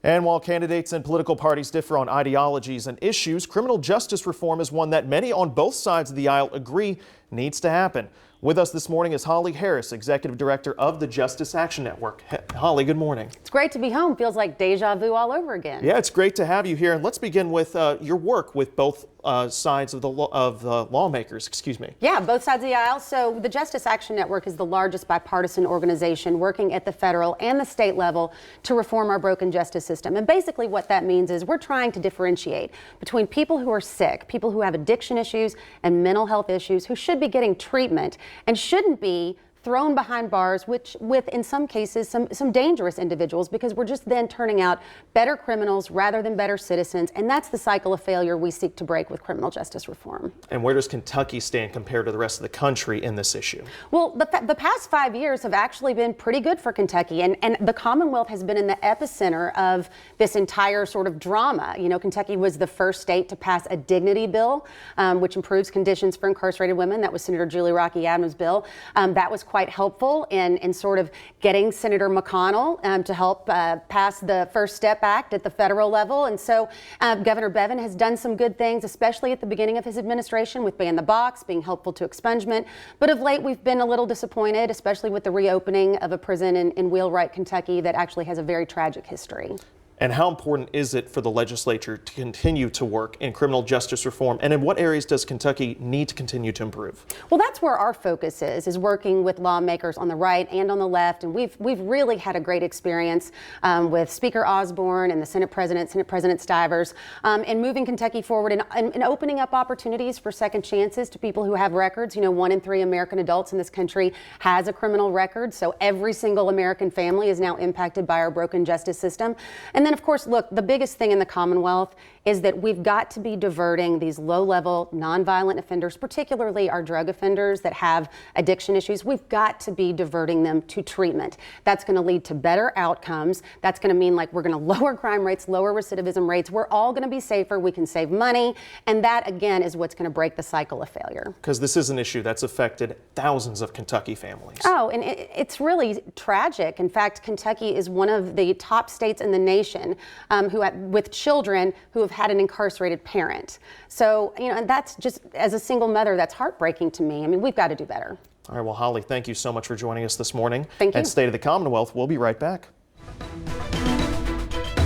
And while candidates and political parties differ on ideologies and issues, criminal justice reform is one that many on both sides of the aisle agree needs to happen. With us this morning is Holly Harris, Executive Director of the Justice Action Network. Holly, good morning. It's great to be home. Feels like deja vu all over again. Yeah, it's great to have you here. And let's begin with your work with both sides of the lawmakers. Excuse me. Yeah, both sides of the aisle. So the Justice Action Network is the largest bipartisan organization working at the federal and the state level to reform our broken justice system. And basically what that means is we're trying to differentiate between people who are sick, people who have addiction issues and mental health issues who should be getting treatment and shouldn't be thrown behind bars, which with in some cases some dangerous individuals, because we're just then turning out better criminals rather than better citizens, and that's the cycle of failure we seek to break with criminal justice reform. And where does Kentucky stand compared to the rest of the country in this issue? Well, the past 5 years have actually been pretty good for Kentucky, and the Commonwealth has been in the epicenter of this entire sort of drama. You know, Kentucky was the first state to pass a dignity bill, which improves conditions for incarcerated women. That was Senator Julie Rocky Adams' bill. That was quite helpful in sort of getting Senator McConnell to help pass the First Step Act at the federal level. And so Governor Bevin has done some good things, especially at the beginning of his administration with Ban the Box, being helpful to expungement. But of late, we've been a little disappointed, especially with the reopening of a prison in Wheelwright, Kentucky, that actually has a very tragic history. And how important is it for the legislature to continue to work in criminal justice reform? And in what areas does Kentucky need to continue to improve? Well, that's where our focus is working with lawmakers on the right and on the left. And we've really had a great experience with Speaker Osborne and the Senate President Stivers in moving Kentucky forward and opening up opportunities for second chances to people who have records. You know, 1 in 3 American adults in this country has a criminal record. So every single American family is now impacted by our broken justice system. And then, of course, look, the biggest thing in the Commonwealth is that we've got to be diverting these low-level, nonviolent offenders, particularly our drug offenders that have addiction issues. We've got to be diverting them to treatment. That's going to lead to better outcomes. That's going to mean like we're going to lower crime rates, lower recidivism rates. We're all going to be safer. We can save money. And that, again, is what's going to break the cycle of failure. Because this is an issue that's affected thousands of Kentucky families. Oh, and it's really tragic. In fact, Kentucky is one of the top states in the nation with children who have had an incarcerated parent. So, you know, and that's just, as a single mother, that's heartbreaking to me. I mean, we've got to do better. All right, well, Holly, thank you so much for joining us this morning. Thank you. And State of the Commonwealth, we'll be right back.